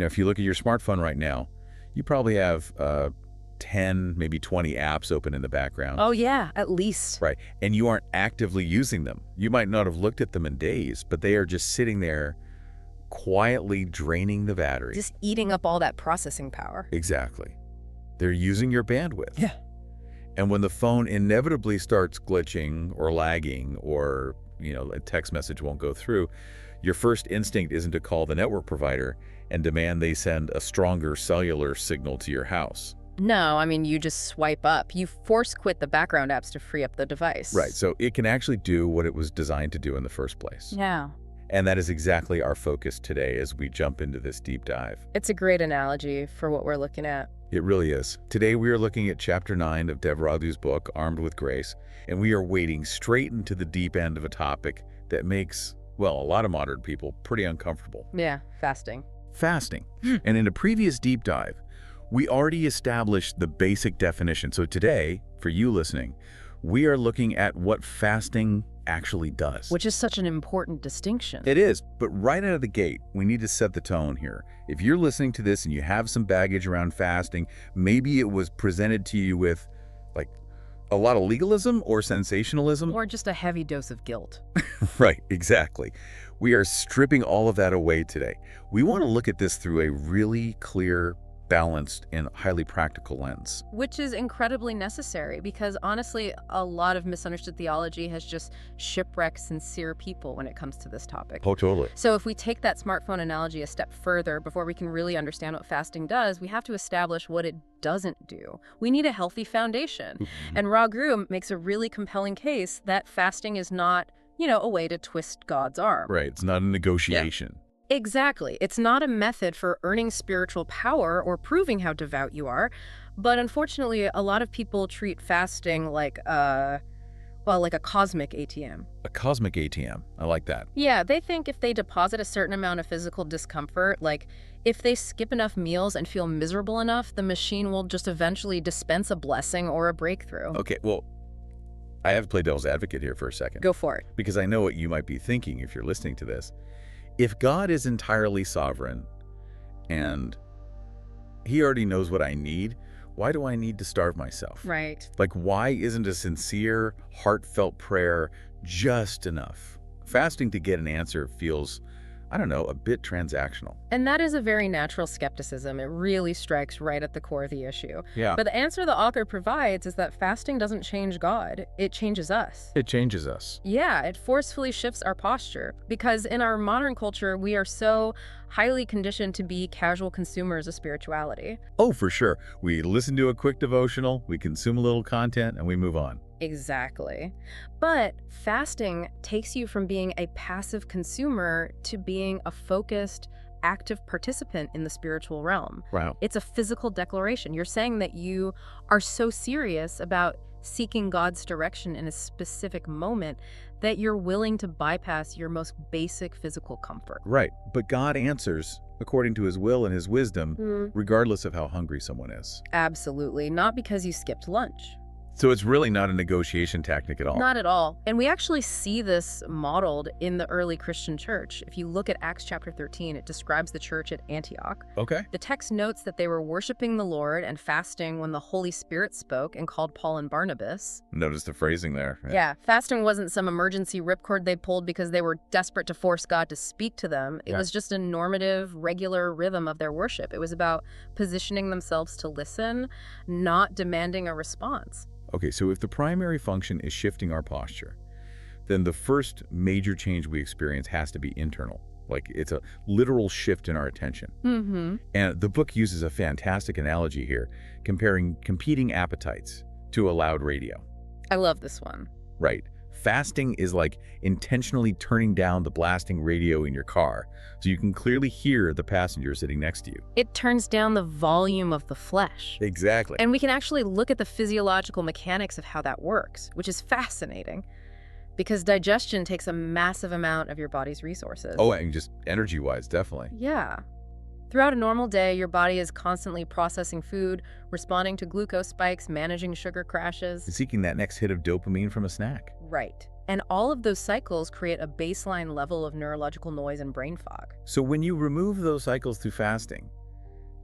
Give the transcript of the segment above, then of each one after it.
If you look at your smartphone right now, you probably have 10, maybe 20 apps open in the background. Oh yeah, at least. Right. And you aren't actively using them. You might not have looked at them in days, but they are just sitting there quietly draining the battery. Just eating up all that processing power. Exactly. They're using your bandwidth. Yeah. And when the phone inevitably starts glitching or lagging or, a text message won't go through, your first instinct isn't to call the network provider and demand they send a stronger cellular signal to your house. No, you just swipe up. You force quit the background apps to free up the device. Right. So it can actually do what it was designed to do in the first place. Yeah. And that is exactly our focus today as we jump into this deep dive. It's a great analogy for what we're looking at. It really is. Today we are looking at Chapter 9 of Dev Radhu's book, Armed with Grace, and we are wading straight into the deep end of a topic that makes, a lot of modern people pretty uncomfortable. Yeah, fasting. Fasting. And in a previous deep dive, we already established the basic definition. So today, for you listening, we are looking at what fasting actually does. Which is such an important distinction. It is, but right out of the gate, we need to set the tone here. If you're listening to this and you have some baggage around fasting, maybe it was presented to you with a lot of legalism or sensationalism. Or just a heavy dose of guilt. Right, exactly. We are stripping all of that away today. We want to look at this through a really clear, balanced, and highly practical lens. Which is incredibly necessary because honestly, a lot of misunderstood theology has just shipwrecked sincere people when it comes to this topic. Oh, totally. So if we take that smartphone analogy a step further before we can really understand what fasting does, we have to establish what it doesn't do. We need a healthy foundation. Mm-hmm. And Radhu makes a really compelling case that fasting is not, a way to twist God's arm. Right, it's not a negotiation. Yeah. Exactly. It's not a method for earning spiritual power or proving how devout you are. But unfortunately, a lot of people treat fasting like a cosmic ATM. A cosmic ATM. I like that. Yeah, they think if they deposit a certain amount of physical discomfort, like if they skip enough meals and feel miserable enough, the machine will just eventually dispense a blessing or a breakthrough. Okay, well, I have to play devil's advocate here for a second. Go for it. Because I know what you might be thinking if you're listening to this. If God is entirely sovereign and he already knows what I need, why do I need to starve myself? Right. Why isn't a sincere, heartfelt prayer just enough? Fasting to get an answer feels, a bit transactional. And that is a very natural skepticism. It really strikes right at the core of the issue. Yeah. But the answer the author provides is that fasting doesn't change God. It changes us. It changes us. Yeah, it forcefully shifts our posture. Because in our modern culture, we are so highly conditioned to be casual consumers of spirituality. Oh, for sure. We listen to a quick devotional, we consume a little content, and we move on. Exactly. But fasting takes you from being a passive consumer to being a focused, active participant in the spiritual realm. Wow. It's a physical declaration. You're saying that you are so serious about seeking God's direction in a specific moment that you're willing to bypass your most basic physical comfort. Right. But God answers according to his will and his wisdom, regardless of how hungry someone is. Absolutely. Not because you skipped lunch. So it's really not a negotiation tactic at all. Not at all. And we actually see this modeled in the early Christian church. If you look at Acts chapter 13, it describes the church at Antioch. Okay. The text notes that they were worshiping the Lord and fasting when the Holy Spirit spoke and called Paul and Barnabas. Notice the phrasing there. Yeah, fasting wasn't some emergency ripcord they pulled because they were desperate to force God to speak to them. It was just a normative, regular rhythm of their worship. It was about positioning themselves to listen, not demanding a response. Okay, so if the primary function is shifting our posture, then the first major change we experience has to be internal. It's a literal shift in our attention. Mm-hmm. And the book uses a fantastic analogy here, comparing competing appetites to a loud radio. I love this one. Right. Fasting is like intentionally turning down the blasting radio in your car so you can clearly hear the passenger sitting next to you. It turns down the volume of the flesh. Exactly. And we can actually look at the physiological mechanics of how that works, which is fascinating because digestion takes a massive amount of your body's resources. Oh, and just energy-wise, definitely. Yeah. Throughout a normal day, your body is constantly processing food, responding to glucose spikes, managing sugar crashes. Seeking that next hit of dopamine from a snack. Right. And all of those cycles create a baseline level of neurological noise and brain fog. So when you remove those cycles through fasting,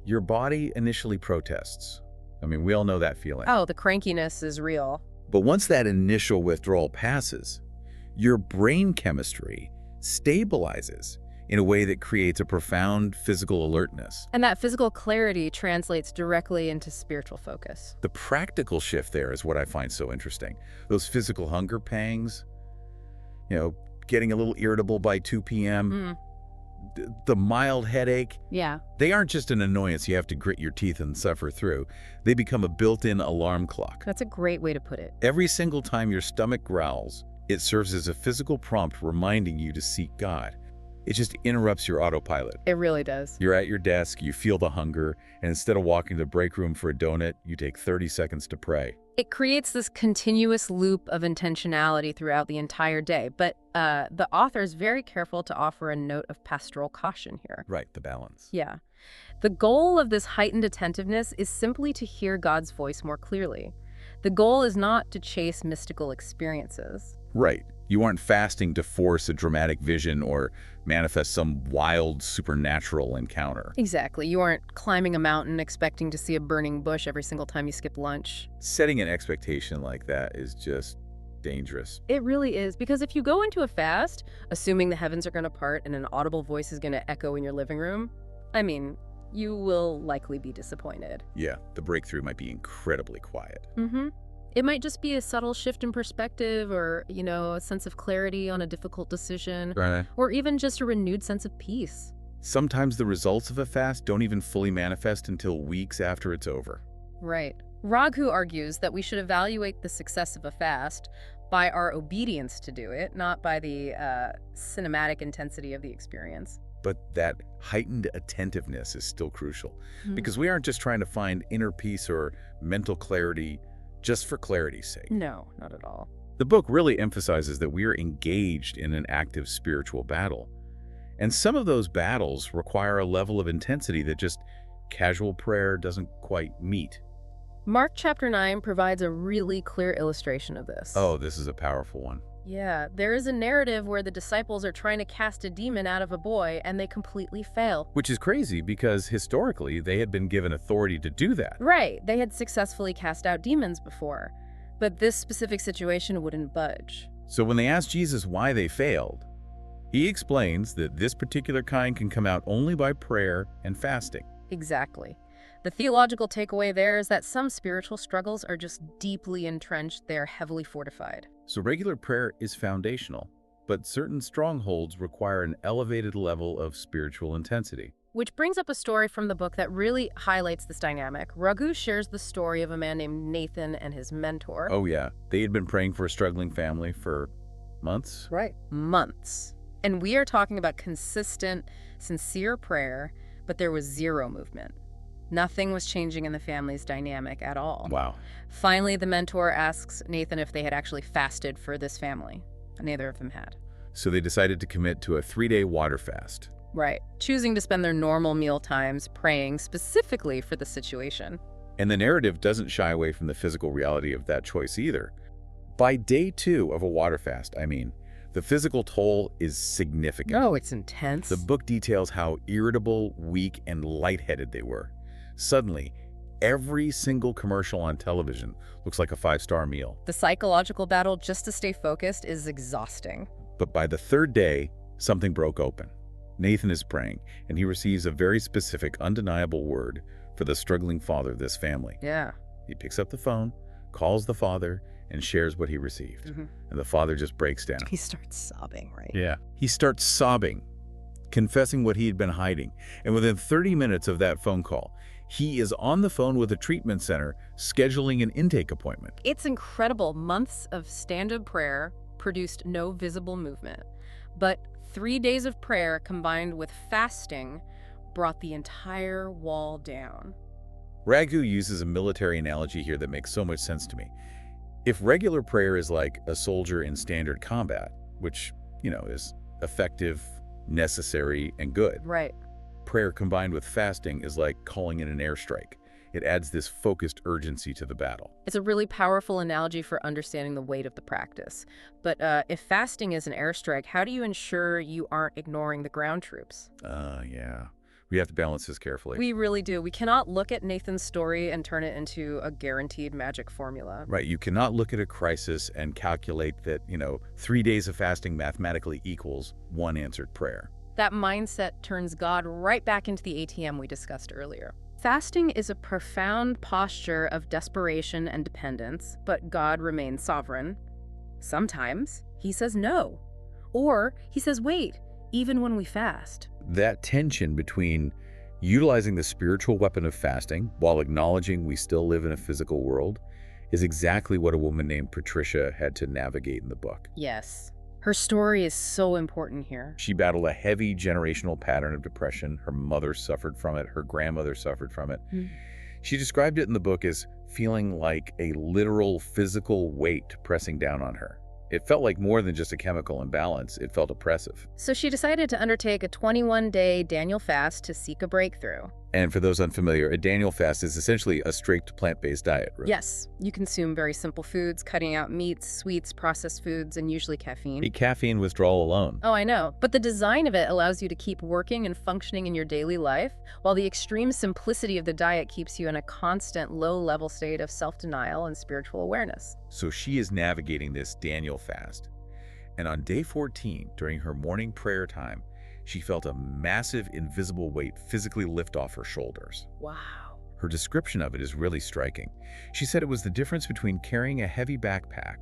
your body initially protests. I mean, we all know that feeling. Oh, the crankiness is real. But once that initial withdrawal passes, your brain chemistry stabilizes in a way that creates a profound physical alertness. And that physical clarity translates directly into spiritual focus. The practical shift there is what I find so interesting. Those physical hunger pangs, getting a little irritable by 2 p.m., the mild headache, Yeah. they aren't just an annoyance you have to grit your teeth and suffer through. They become a built-in alarm clock. That's a great way to put it. Every single time your stomach growls, it serves as a physical prompt reminding you to seek God. It just interrupts your autopilot. It really does. You're at your desk, you feel the hunger, and instead of walking to the break room for a donut, you take 30 seconds to pray. It creates this continuous loop of intentionality throughout the entire day, but the author is very careful to offer a note of pastoral caution here. Right, the balance. Yeah. The goal of this heightened attentiveness is simply to hear God's voice more clearly. The goal is not to chase mystical experiences. Right. You aren't fasting to force a dramatic vision or manifest some wild supernatural encounter. Exactly. You aren't climbing a mountain expecting to see a burning bush every single time you skip lunch. Setting an expectation like that is just dangerous. It really is, because if you go into a fast, assuming the heavens are going to part and an audible voice is going to echo in your living room, I mean, you will likely be disappointed. Yeah, the breakthrough might be incredibly quiet. It might just be a subtle shift in perspective or, a sense of clarity on a difficult decision, Right. or even just a renewed sense of peace. Sometimes the results of a fast don't even fully manifest until weeks after it's over. Right. Raghu argues that we should evaluate the success of a fast by our obedience to do it, not by the cinematic intensity of the experience. But that heightened attentiveness is still crucial, because we aren't just trying to find inner peace or mental clarity just for clarity's sake. No, not at all. The book really emphasizes that we are engaged in an active spiritual battle. And some of those battles require a level of intensity that just casual prayer doesn't quite meet. Mark chapter 9 provides a really clear illustration of this. Oh, this is a powerful one. Yeah, there is a narrative where the disciples are trying to cast a demon out of a boy and they completely fail. Which is crazy because historically they had been given authority to do that. Right, they had successfully cast out demons before, but this specific situation wouldn't budge. So when they asked Jesus why they failed, he explains that this particular kind can come out only by prayer and fasting. Exactly. The theological takeaway there is that some spiritual struggles are just deeply entrenched, they're heavily fortified. So regular prayer is foundational, but certain strongholds require an elevated level of spiritual intensity. Which brings up a story from the book that really highlights this dynamic. Raghu shares the story of a man named Nathan and his mentor. Oh yeah, they had been praying for a struggling family for months. Right. Months. And we are talking about consistent, sincere prayer, but there was zero movement. Nothing was changing in the family's dynamic at all. Wow. Finally, the mentor asks Nathan if they had actually fasted for this family. Neither of them had. So they decided to commit to a 3-day water fast. Right. Choosing to spend their normal meal times praying specifically for the situation. And the narrative doesn't shy away from the physical reality of that choice either. By day 2 of a water fast, the physical toll is significant. Oh, it's intense. The book details how irritable, weak, and lightheaded they were. Suddenly, every single commercial on television looks like a 5-star meal. The psychological battle just to stay focused is exhausting. But by the 3rd day, something broke open. Nathan is praying, and he receives a very specific, undeniable word for the struggling father of this family. Yeah. He picks up the phone, calls the father, and shares what he received. And the father just breaks down. He starts sobbing, right? Yeah. He starts sobbing, confessing what he had been hiding. And within 30 minutes of that phone call, he is on the phone with a treatment center scheduling an intake appointment. It's incredible. Months of stand-up prayer produced no visible movement. But 3 days of prayer combined with fasting brought the entire wall down. Raghu uses a military analogy here that makes so much sense to me. If regular prayer is like a soldier in standard combat, which, is effective, necessary, and good. Right. Prayer combined with fasting is like calling in an airstrike. It adds this focused urgency to the battle. It's a really powerful analogy for understanding the weight of the practice. But if fasting is an airstrike, how do you ensure you aren't ignoring the ground troops? Yeah. We have to balance this carefully. We really do. We cannot look at Nathan's story and turn it into a guaranteed magic formula. Right. You cannot look at a crisis and calculate that, 3 days of fasting mathematically equals one answered prayer. That mindset turns God right back into the ATM we discussed earlier. Fasting is a profound posture of desperation and dependence, but God remains sovereign. Sometimes he says no, or he says wait, even when we fast. That tension between utilizing the spiritual weapon of fasting while acknowledging we still live in a physical world is exactly what a woman named Patricia had to navigate in the book. Yes. Her story is so important here. She battled a heavy generational pattern of depression. Her mother suffered from it. Her grandmother suffered from it. She described it in the book as feeling like a literal physical weight pressing down on her. It felt like more than just a chemical imbalance. It felt oppressive. So she decided to undertake a 21-day Daniel fast to seek a breakthrough. And for those unfamiliar, a Daniel fast is essentially a strict plant-based diet, right? Yes, you consume very simple foods, cutting out meats, sweets, processed foods, and usually caffeine. A caffeine withdrawal alone. Oh, I know. But the design of it allows you to keep working and functioning in your daily life, while the extreme simplicity of the diet keeps you in a constant low-level state of self-denial and spiritual awareness. So she is navigating this Daniel fast. And on day 14, during her morning prayer time, she felt a massive invisible weight physically lift off her shoulders. Wow. Her description of it is really striking. She said it was the difference between carrying a heavy backpack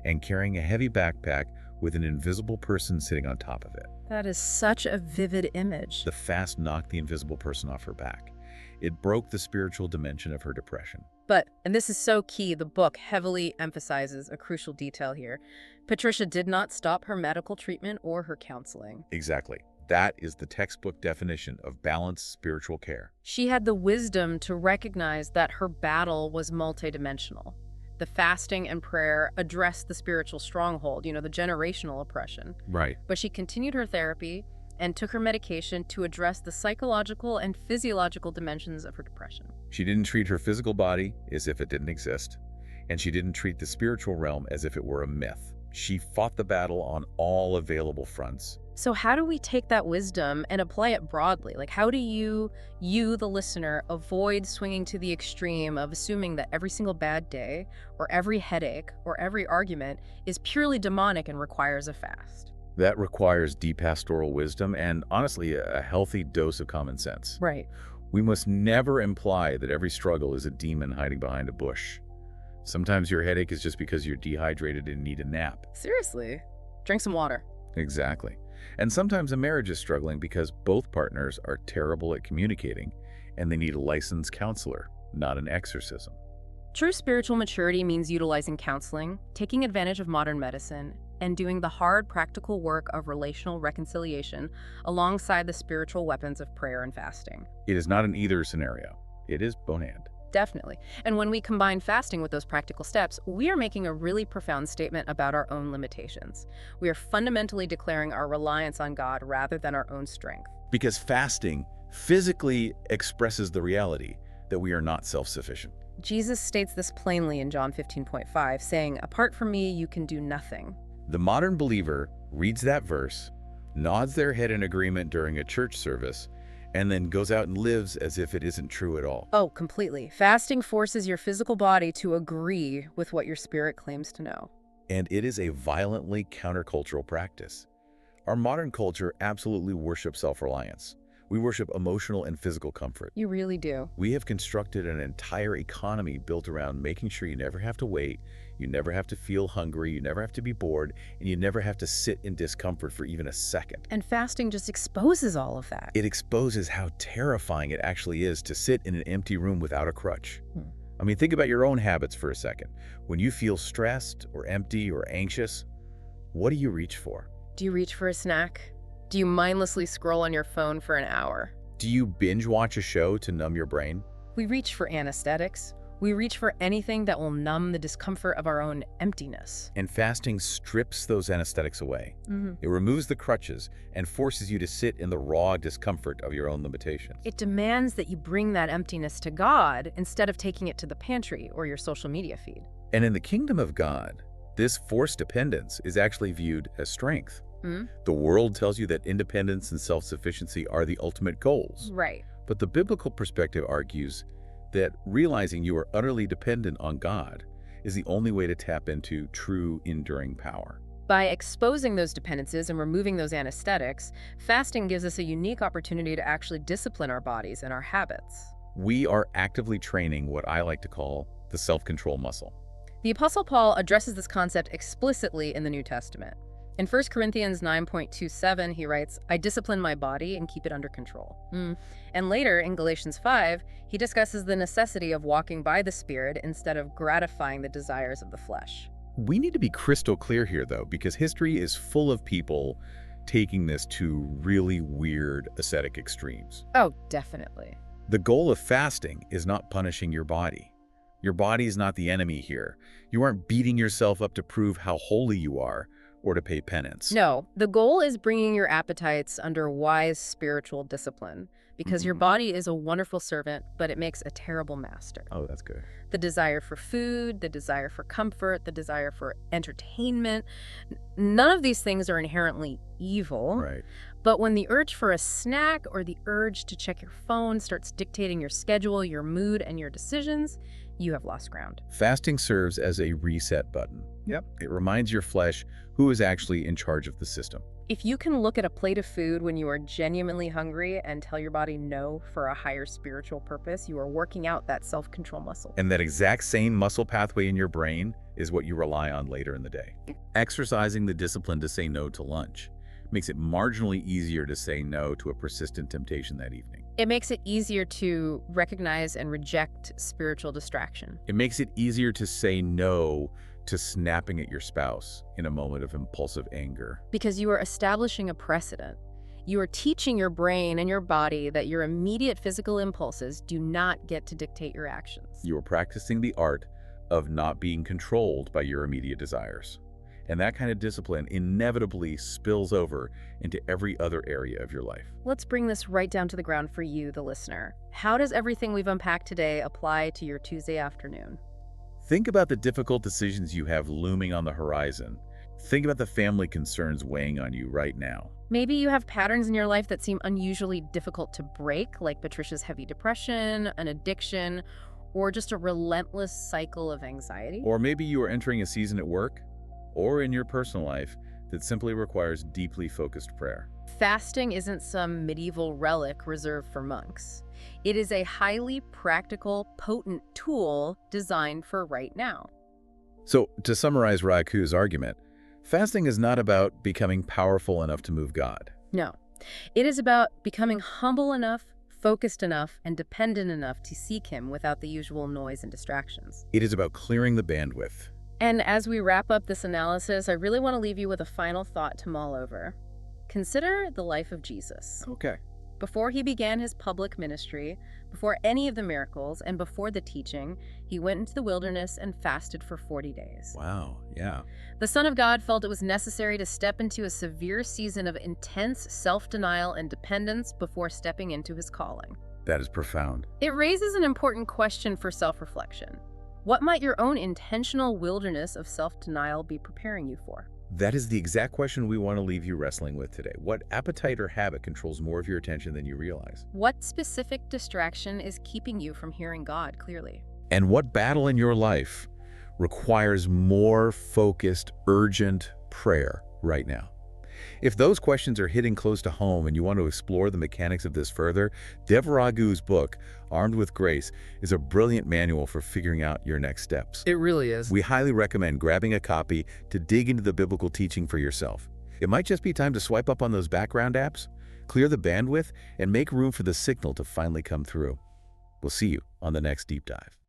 and carrying a heavy backpack with an invisible person sitting on top of it. That is such a vivid image. The fast knocked the invisible person off her back. It broke the spiritual dimension of her depression. But, and this is so key, the book heavily emphasizes a crucial detail here. Patricia did not stop her medical treatment or her counseling. Exactly. That is the textbook definition of balanced spiritual care. She had the wisdom to recognize that her battle was multidimensional. The fasting and prayer addressed the spiritual stronghold, the generational oppression. Right. But she continued her therapy and took her medication to address the psychological and physiological dimensions of her depression. She didn't treat her physical body as if it didn't exist, and she didn't treat the spiritual realm as if it were a myth. She fought the battle on all available fronts. So how do we take that wisdom and apply it broadly? Like, how do you, the listener, avoid swinging to the extreme of assuming that every single bad day or every headache or every argument is purely demonic and requires a fast? That requires deep pastoral wisdom and, honestly, a healthy dose of common sense. Right. We must never imply that every struggle is a demon hiding behind a bush. Sometimes your headache is just because you're dehydrated and need a nap. Seriously. Drink some water. Exactly. And sometimes a marriage is struggling because both partners are terrible at communicating and they need a licensed counselor, not an exorcism. True spiritual maturity means utilizing counseling, taking advantage of modern medicine, and doing the hard, practical work of relational reconciliation alongside the spiritual weapons of prayer and fasting. It is not an either scenario. It is both and. Definitely. And when we combine fasting with those practical steps, we are making a really profound statement about our own limitations. We are fundamentally declaring our reliance on God rather than our own strength. Because fasting physically expresses the reality that we are not self-sufficient. Jesus states this plainly in John 15:5, saying, "Apart from me, you can do nothing." The modern believer reads that verse, nods their head in agreement during a church service, and then goes out and lives as if it isn't true at all. Oh, completely. Fasting forces your physical body to agree with what your spirit claims to know. And it is a violently countercultural practice. Our modern culture absolutely worships self-reliance. We worship emotional and physical comfort. You really do. We have constructed an entire economy built around making sure you never have to wait, you never have to feel hungry, you never have to be bored, and you never have to sit in discomfort for even a second. And fasting just exposes all of that. It exposes how terrifying it actually is to sit in an empty room without a crutch. I mean, think about your own habits for a second. When you feel stressed or empty or anxious, what do you reach for? Do you reach for a snack? Do you mindlessly scroll on your phone for an hour? Do you binge watch a show to numb your brain? We reach for anesthetics. We reach for anything that will numb the discomfort of our own emptiness. And fasting strips those anesthetics away. It removes the crutches and forces you to sit in the raw discomfort of your own limitations. It demands that you bring that emptiness to God instead of taking it to the pantry or your social media feed. And in the kingdom of God, this forced dependence is actually viewed as strength. The world tells you that independence and self-sufficiency are the ultimate goals. Right. But the biblical perspective argues that realizing you are utterly dependent on God is the only way to tap into true, enduring power. By exposing those dependencies and removing those anesthetics, fasting gives us a unique opportunity to actually discipline our bodies and our habits. We are actively training what I like to call the self-control muscle. The Apostle Paul addresses this concept explicitly in the New Testament. In 1 Corinthians 9:27, he writes, "I discipline my body and keep it under control." And later, in Galatians 5, he discusses the necessity of walking by the Spirit instead of gratifying the desires of the flesh. We need to be crystal clear here, though, because history is full of people taking this to really weird ascetic extremes. Oh, definitely. The goal of fasting is not punishing your body. Your body is not the enemy here. You aren't beating yourself up to prove how holy you are or to pay penance. No, the goal is bringing your appetites under wise spiritual discipline, because your body is a wonderful servant, but it makes a terrible master. Oh, that's good. The desire for food, the desire for comfort, the desire for entertainment, none of these things are inherently evil. Right. But when the urge for a snack or the urge to check your phone starts dictating your schedule, your mood, and your decisions, you have lost ground. Fasting serves as a reset button. Yep. It reminds your flesh who is actually in charge of the system. If you can look at a plate of food when you are genuinely hungry and tell your body no for a higher spiritual purpose, you are working out that self-control muscle. And that exact same muscle pathway in your brain is what you rely on later in the day. Exercising the discipline to say no to lunch makes it marginally easier to say no to a persistent temptation that evening. It makes it easier to recognize and reject spiritual distraction. It makes it easier to say no to snapping at your spouse in a moment of impulsive anger. Because you are establishing a precedent. You are teaching your brain and your body that your immediate physical impulses do not get to dictate your actions. You are practicing the art of not being controlled by your immediate desires. And that kind of discipline inevitably spills over into every other area of your life. Let's bring this right down to the ground for you, the listener. How does everything we've unpacked today apply to your Tuesday afternoon? Think about the difficult decisions you have looming on the horizon. Think about the family concerns weighing on you right now. Maybe you have patterns in your life that seem unusually difficult to break, like Patricia's heavy depression, an addiction, or just a relentless cycle of anxiety. Or maybe you are entering a season at work or in your personal life that simply requires deeply focused prayer. Fasting isn't some medieval relic reserved for monks. It is a highly practical, potent tool designed for right now. So, to summarize Raku's argument, fasting is not about becoming powerful enough to move God. No. It is about becoming humble enough, focused enough, and dependent enough to seek Him without the usual noise and distractions. It is about clearing the bandwidth. And as we wrap up this analysis, I really want to leave you with a final thought to mull over. Consider the life of Jesus. Okay. Before he began his public ministry, before any of the miracles, and before the teaching, he went into the wilderness and fasted for 40 days. Wow, yeah. The Son of God felt it was necessary to step into a severe season of intense self-denial and dependence before stepping into his calling. That is profound. It raises an important question for self-reflection. What might your own intentional wilderness of self-denial be preparing you for? That is the exact question we want to leave you wrestling with today. What appetite or habit controls more of your attention than you realize? What specific distraction is keeping you from hearing God clearly? And what battle in your life requires more focused, urgent prayer right now? If those questions are hitting close to home and you want to explore the mechanics of this further, Dev Ragu's book, Armed with Grace, is a brilliant manual for figuring out your next steps. It really is. We highly recommend grabbing a copy to dig into the biblical teaching for yourself. It might just be time to swipe up on those background apps, clear the bandwidth, and make room for the signal to finally come through. We'll see you on the next deep dive.